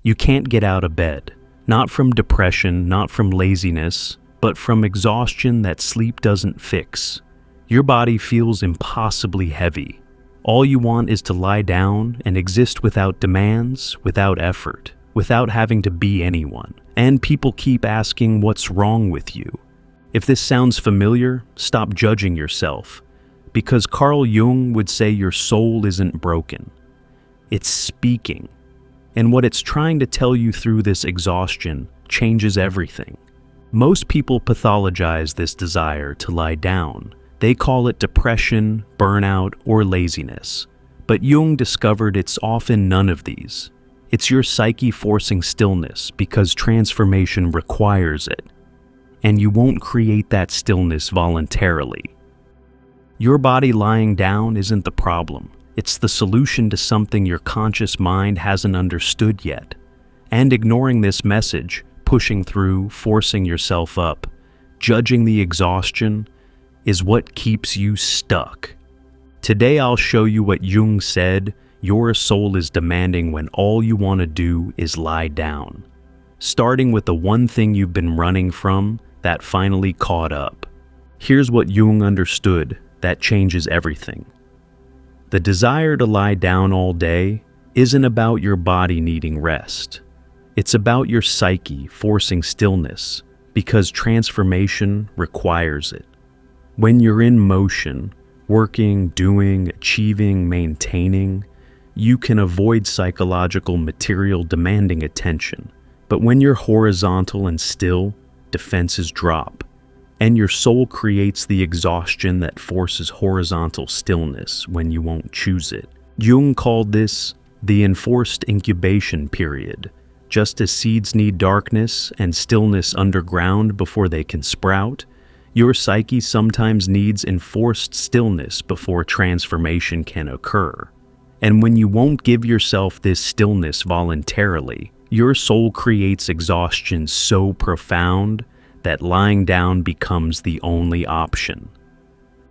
You can't get out of bed, not from depression, not from laziness, but from exhaustion that sleep doesn't fix. Your body feels impossibly heavy. All you want is to lie down and exist without demands, without effort, without having to be anyone. And people keep asking what's wrong with you. If this sounds familiar, stop judging yourself, because Carl Jung would say your soul isn't broken. It's speaking. And what it's trying to tell you through this exhaustion changes everything. Most people pathologize this desire to lie down. They call it depression, burnout, or laziness. But Jung discovered it's often none of these. It's your psyche forcing stillness because transformation requires it. And you won't create that stillness voluntarily. Your body lying down isn't the problem. It's the solution to something your conscious mind hasn't understood yet. And ignoring this message, pushing through, forcing yourself up, judging the exhaustion, is what keeps you stuck. Today I'll show you what Jung said your soul is demanding when all you want to do is lie down. Starting with the one thing you've been running from that finally caught up. Here's what Jung understood that changes everything. The desire to lie down all day isn't about your body needing rest. It's about your psyche forcing stillness because transformation requires it. When you're in motion, working, doing, achieving, maintaining, you can avoid psychological material demanding attention. But when you're horizontal and still, defenses drop, and your soul creates the exhaustion that forces horizontal stillness when you won't choose it. Jung called this the enforced incubation period. Just as seeds need darkness and stillness underground before they can sprout, your psyche sometimes needs enforced stillness before transformation can occur. And when you won't give yourself this stillness voluntarily, your soul creates exhaustion so profound that lying down becomes the only option.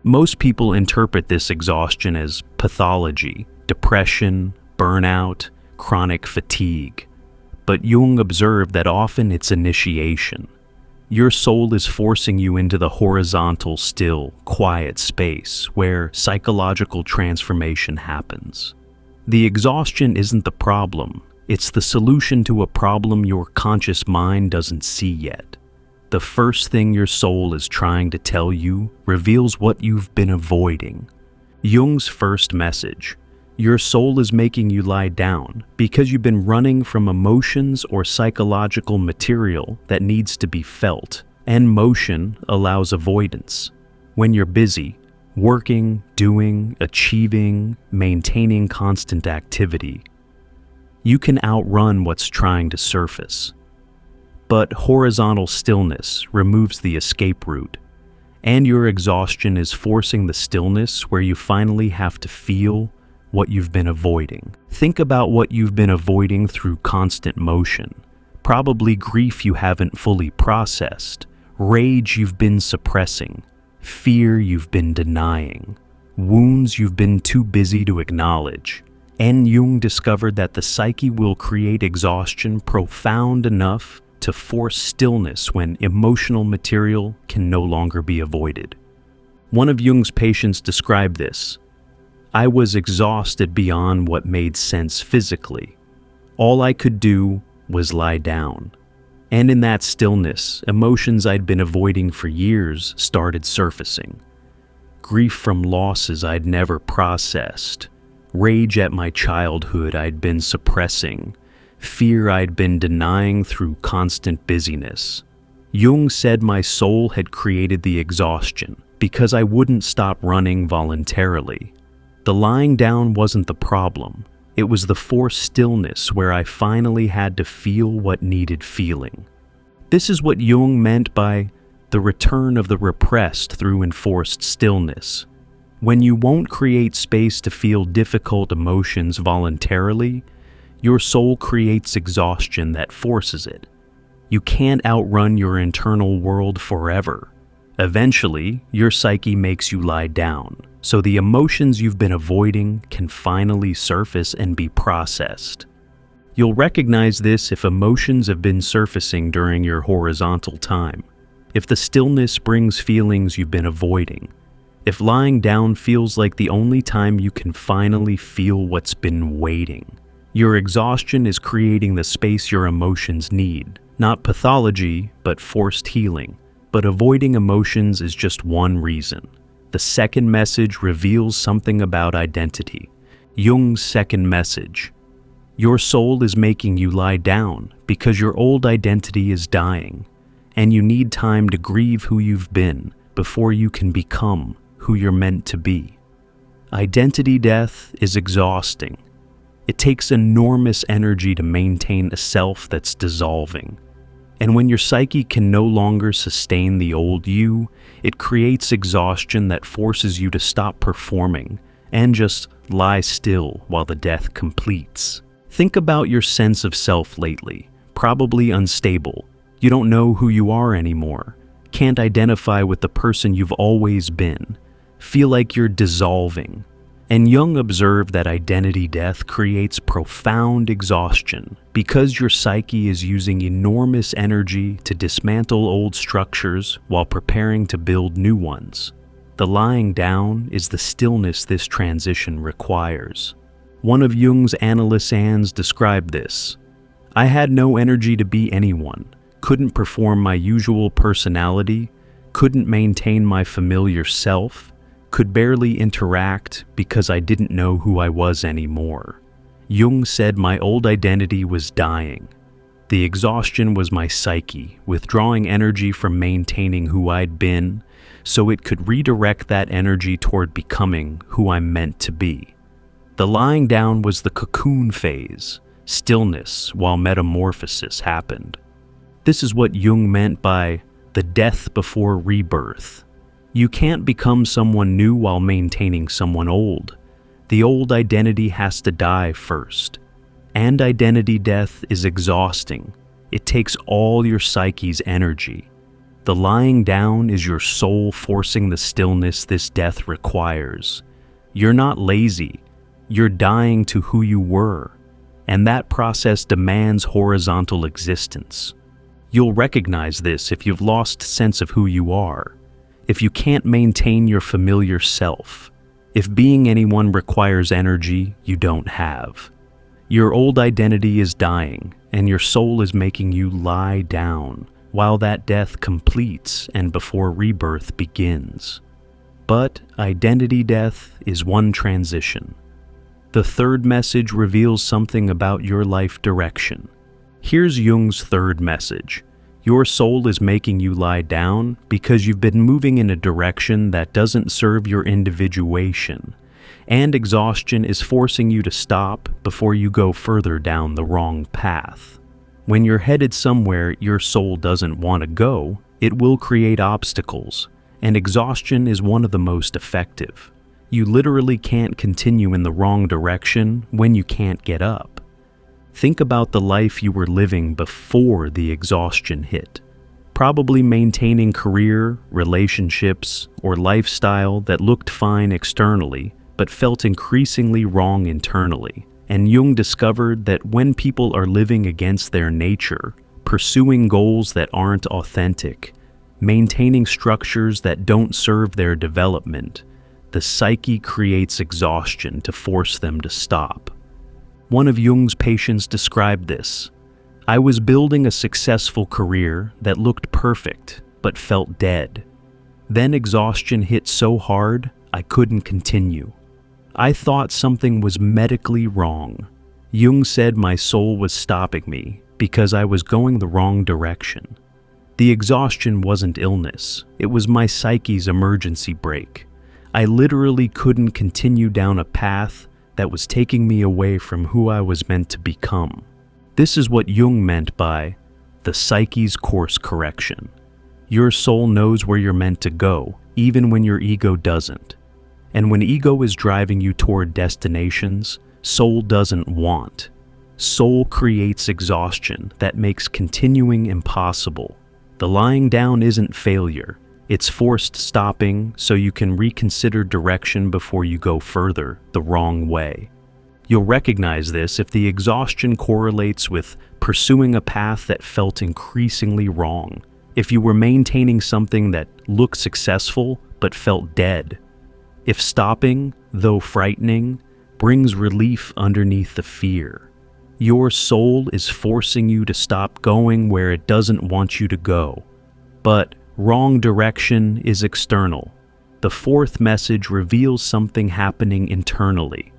Most people interpret this exhaustion as pathology, depression, burnout, chronic fatigue. But Jung observed that often it's initiation. Your soul is forcing you into the horizontal, still, quiet space where psychological transformation happens. The exhaustion isn't the problem. It's the solution to a problem your conscious mind doesn't see yet. The first thing your soul is trying to tell you reveals what you've been avoiding. Jung's first message: your soul is making you lie down because you've been running from emotions or psychological material that needs to be felt, and motion allows avoidance. When you're busy, working, doing, achieving, maintaining constant activity, you can outrun what's trying to surface. But horizontal stillness removes the escape route, and your exhaustion is forcing the stillness where you finally have to feel what you've been avoiding. Think about what you've been avoiding through constant motion. Probably grief you haven't fully processed, rage you've been suppressing, fear you've been denying, wounds you've been too busy to acknowledge. And Jung discovered that the psyche will create exhaustion profound enough to force stillness when emotional material can no longer be avoided. One of Jung's patients described this: I was exhausted beyond what made sense physically. All I could do was lie down. And in that stillness, emotions I'd been avoiding for years started surfacing. Grief from losses I'd never processed, rage at my childhood I'd been suppressing, fear I'd been denying through constant busyness. Jung said my soul had created the exhaustion because I wouldn't stop running voluntarily. The lying down wasn't the problem. It was the forced stillness where I finally had to feel what needed feeling. This is what Jung meant by the return of the repressed through enforced stillness. When you won't create space to feel difficult emotions voluntarily, your soul creates exhaustion that forces it. You can't outrun your internal world forever. Eventually, your psyche makes you lie down, so the emotions you've been avoiding can finally surface and be processed. You'll recognize this if emotions have been surfacing during your horizontal time, if the stillness brings feelings you've been avoiding, if lying down feels like the only time you can finally feel what's been waiting. Your exhaustion is creating the space your emotions need, not pathology, but forced healing. But avoiding emotions is just one reason. The second message reveals something about identity. Jung's second message. Your soul is making you lie down because your old identity is dying, and you need time to grieve who you've been before you can become who you're meant to be. Identity death is exhausting. It takes enormous energy to maintain a self that's dissolving. And when your psyche can no longer sustain the old you, it creates exhaustion that forces you to stop performing and just lie still while the death completes. Think about your sense of self lately. Probably unstable. You don't know who you are anymore. Can't identify with the person you've always been. Feel like you're dissolving. And Jung observed that identity death creates profound exhaustion because your psyche is using enormous energy to dismantle old structures while preparing to build new ones. The lying down is the stillness this transition requires. One of Jung's analysts described this. I had no energy to be anyone, couldn't perform my usual personality, couldn't maintain my familiar self, could barely interact because I didn't know who I was anymore. Jung said my old identity was dying. The exhaustion was my psyche, withdrawing energy from maintaining who I'd been, so it could redirect that energy toward becoming who I'm meant to be. The lying down was the cocoon phase, stillness while metamorphosis happened. This is what Jung meant by the death before rebirth. You can't become someone new while maintaining someone old. The old identity has to die first. And identity death is exhausting. It takes all your psyche's energy. The lying down is your soul forcing the stillness this death requires. You're not lazy. You're dying to who you were. And that process demands horizontal existence. You'll recognize this if you've lost sense of who you are. If you can't maintain your familiar self, if being anyone requires energy you don't have. Your old identity is dying, and your soul is making you lie down while that death completes and before rebirth begins. But identity death is one transition. The third message reveals something about your life direction. Here's Jung's third message. Your soul is making you lie down because you've been moving in a direction that doesn't serve your individuation, and exhaustion is forcing you to stop before you go further down the wrong path. When you're headed somewhere your soul doesn't want to go, it will create obstacles, and exhaustion is one of the most effective. You literally can't continue in the wrong direction when you can't get up. Think about the life you were living before the exhaustion hit. Probably maintaining career, relationships, or lifestyle that looked fine externally, but felt increasingly wrong internally. And Jung discovered that when people are living against their nature, pursuing goals that aren't authentic, maintaining structures that don't serve their development, the psyche creates exhaustion to force them to stop. One of Jung's patients described this. I was building a successful career that looked perfect, but felt dead. Then exhaustion hit so hard, I couldn't continue. I thought something was medically wrong. Jung said my soul was stopping me because I was going the wrong direction. The exhaustion wasn't illness, it was my psyche's emergency brake. I literally couldn't continue down a path that was taking me away from who I was meant to become. This is what Jung meant by the psyche's course correction. Your soul knows where you're meant to go, even when your ego doesn't. And when ego is driving you toward destinations, soul doesn't want. Soul creates exhaustion that makes continuing impossible. The lying down isn't failure. It's forced stopping so you can reconsider direction before you go further the wrong way. You'll recognize this if the exhaustion correlates with pursuing a path that felt increasingly wrong, if you were maintaining something that looked successful but felt dead, if stopping, though frightening, brings relief underneath the fear. Your soul is forcing you to stop going where it doesn't want you to go. But wrong direction is external. The fourth message reveals something happening internally.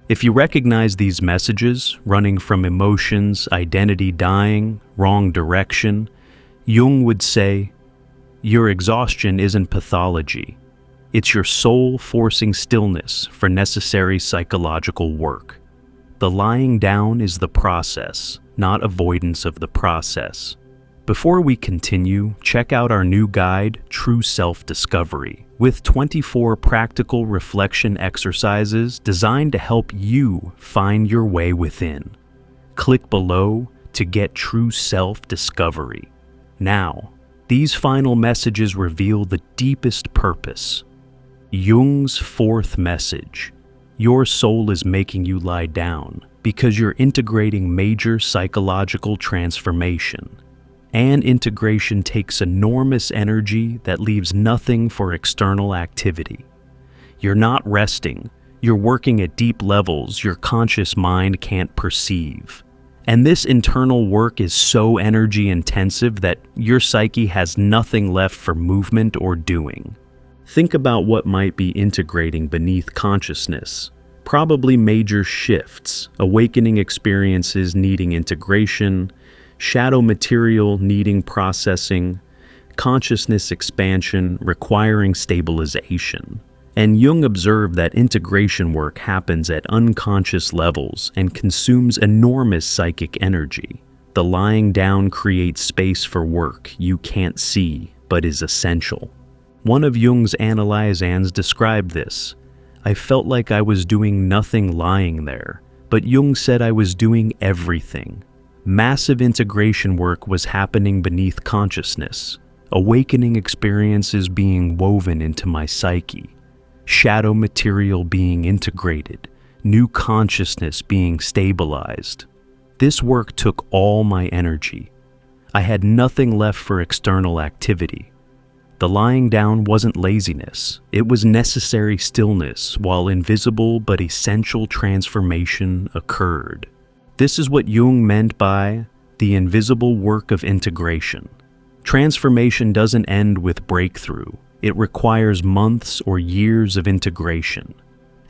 If you recognize these messages, running from emotions, identity dying, wrong direction, Jung would say, your exhaustion isn't pathology. It's your soul forcing stillness for necessary psychological work. The lying down is the process, not avoidance of the process. Before we continue, check out our new guide, True Self-Discovery, with 24 practical reflection exercises designed to help you find your way within. Click below to get true self-discovery. Now, these final messages reveal the deepest purpose. Jung's fourth message. Your soul is making you lie down because you're integrating major psychological transformation. And integration takes enormous energy that leaves nothing for external activity. You're not resting. You're working at deep levels your conscious mind can't perceive. And this internal work is so energy intensive that your psyche has nothing left for movement or doing. Think about what might be integrating beneath consciousness. Probably major shifts, awakening experiences needing integration, shadow material needing processing, consciousness expansion requiring stabilization. And Jung observed that integration work happens at unconscious levels and consumes enormous psychic energy. The lying down creates space for work you can't see but is essential. One of Jung's analysans described this. I felt like I was doing nothing lying there, but Jung said I was doing everything. Massive integration work was happening beneath consciousness, awakening experiences being woven into my psyche, shadow material being integrated, new consciousness being stabilized. This work took all my energy. I had nothing left for external activity. The lying down wasn't laziness, it was necessary stillness while invisible but essential transformation occurred. This is what Jung meant by the invisible work of integration. Transformation doesn't end with breakthrough. It requires months or years of integration.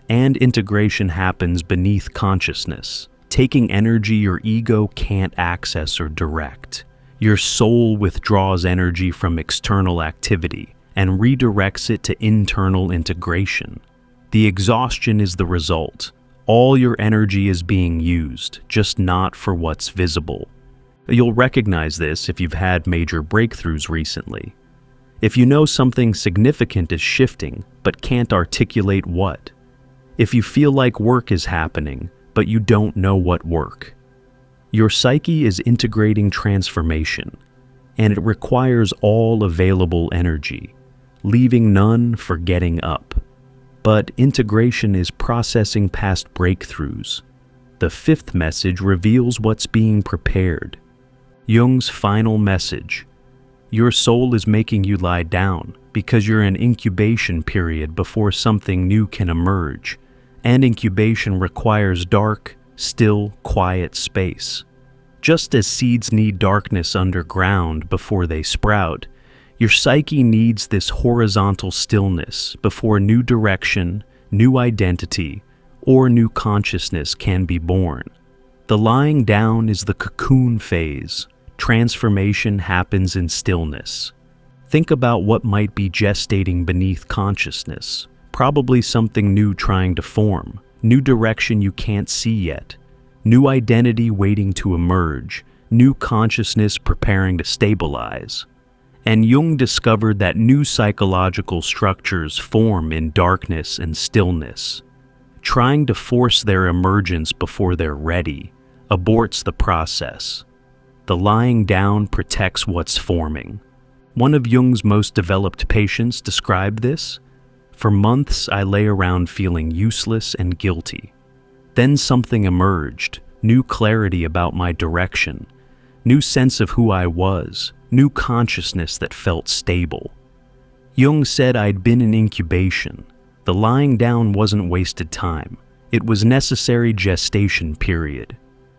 And integration happens beneath consciousness, taking energy your ego can't access or direct. Your soul withdraws energy from external activity and redirects it to internal integration. The exhaustion is the result. All your energy is being used, just not for what's visible. You'll recognize this if you've had major breakthroughs recently. If you know something significant is shifting, but can't articulate what. If you feel like work is happening, but you don't know what work. Your psyche is integrating transformation, and it requires all available energy, leaving none for getting up. But integration is processing past breakthroughs. The fifth message reveals what's being prepared. Jung's final message. Your soul is making you lie down because you're in incubation period before something new can emerge, and incubation requires dark, still, quiet space. Just as seeds need darkness underground before they sprout, your psyche needs this horizontal stillness before new direction, new identity, or new consciousness can be born. The lying down is the cocoon phase. Transformation happens in stillness. Think about what might be gestating beneath consciousness. Probably something new trying to form, new direction you can't see yet, new identity waiting to emerge, new consciousness preparing to stabilize. And Jung discovered that new psychological structures form in darkness and stillness. Trying to force their emergence before they're ready aborts the process. The lying down protects what's forming. One of Jung's most developed patients described this. For months, I lay around feeling useless and guilty. Then something emerged, new clarity about my direction, new sense of who I was, new consciousness that felt stable. Jung said I'd been in incubation. The lying down wasn't wasted time. It was necessary gestation period.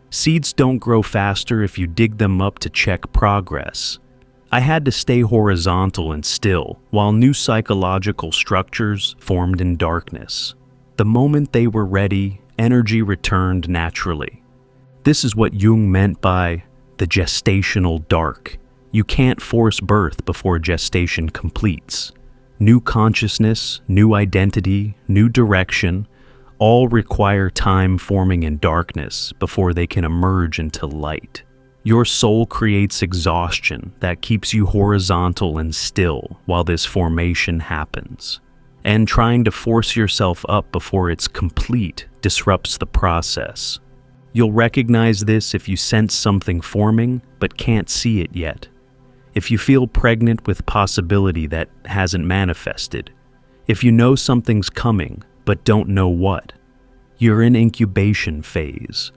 Seeds don't grow faster if you dig them up to check progress. I had to stay horizontal and still, while new psychological structures formed in darkness. The moment they were ready, energy returned naturally. This is what Jung meant by the gestational dark. You can't force birth before gestation completes. New consciousness, new identity, new direction, all require time forming in darkness before they can emerge into light. Your soul creates exhaustion that keeps you horizontal and still while this formation happens. And trying to force yourself up before it's complete disrupts the process. You'll recognize this if you sense something forming but can't see it yet. If you feel pregnant with possibility that hasn't manifested. If you know something's coming but don't know what. You're in incubation phase.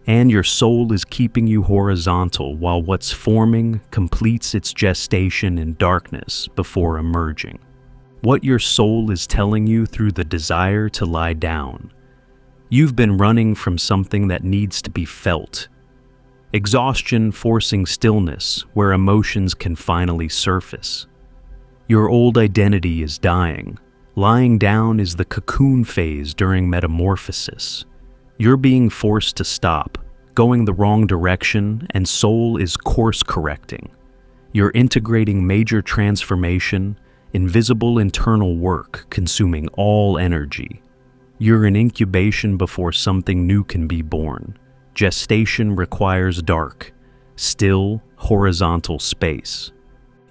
And your soul is keeping you horizontal while what's forming completes its gestation in darkness before emerging. What your soul is telling you through the desire to lie down. You've been running from something that needs to be felt. Exhaustion forcing stillness where emotions can finally surface. Your old identity is dying. Lying down is the cocoon phase during metamorphosis. You're being forced to stop, going the wrong direction, and soul is course correcting. You're integrating major transformation, invisible internal work consuming all energy. You're in incubation before something new can be born. Gestation requires dark, still, horizontal space.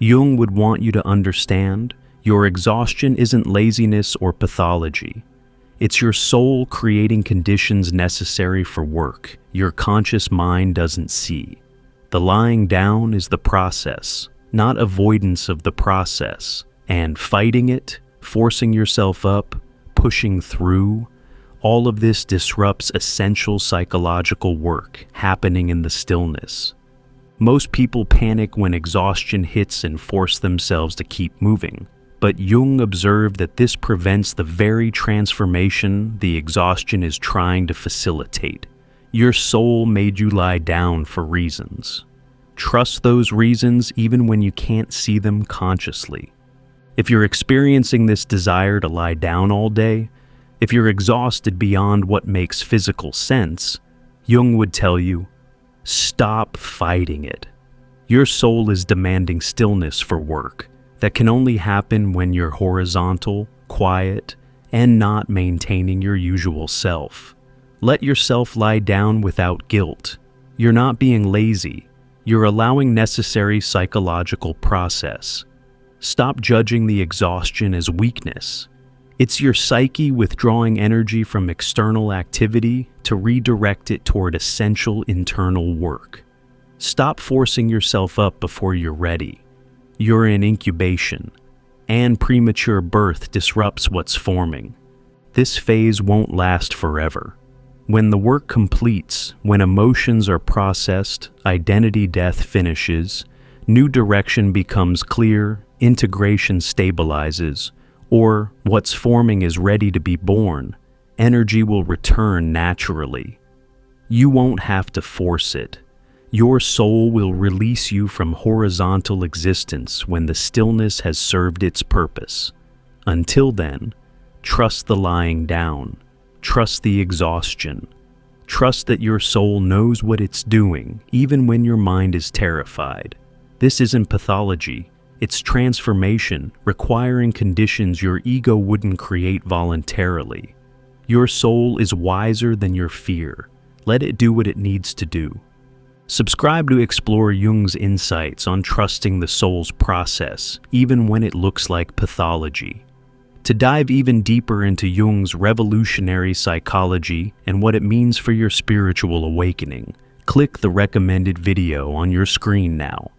Jung would want you to understand your exhaustion isn't laziness or pathology. It's your soul creating conditions necessary for work your conscious mind doesn't see. The lying down is the process, not avoidance of the process. And fighting it, forcing yourself up, pushing through, all of this disrupts essential psychological work happening in the stillness. Most people panic when exhaustion hits and force themselves to keep moving. But Jung observed that this prevents the very transformation the exhaustion is trying to facilitate. Your soul made you lie down for reasons. Trust those reasons even when you can't see them consciously. If you're experiencing this desire to lie down all day, if you're exhausted beyond what makes physical sense, Jung would tell you, stop fighting it. Your soul is demanding stillness for work that can only happen when you're horizontal, quiet, and not maintaining your usual self. Let yourself lie down without guilt. You're not being lazy. You're allowing necessary psychological process. Stop judging the exhaustion as weakness. It's your psyche withdrawing energy from external activity to redirect it toward essential internal work. Stop forcing yourself up before you're ready. You're in incubation, and premature birth disrupts what's forming. This phase won't last forever. When the work completes, when emotions are processed, identity death finishes, new direction becomes clear, integration stabilizes, or what's forming is ready to be born, energy will return naturally. You won't have to force it. Your soul will release you from horizontal existence when the stillness has served its purpose. Until then, trust the lying down. Trust the exhaustion. Trust that your soul knows what it's doing, even when your mind is terrified. This isn't pathology. It's transformation, requiring conditions your ego wouldn't create voluntarily. Your soul is wiser than your fear. Let it do what it needs to do. Subscribe to explore Jung's insights on trusting the soul's process, even when it looks like pathology. To dive even deeper into Jung's revolutionary psychology and what it means for your spiritual awakening, click the recommended video on your screen now.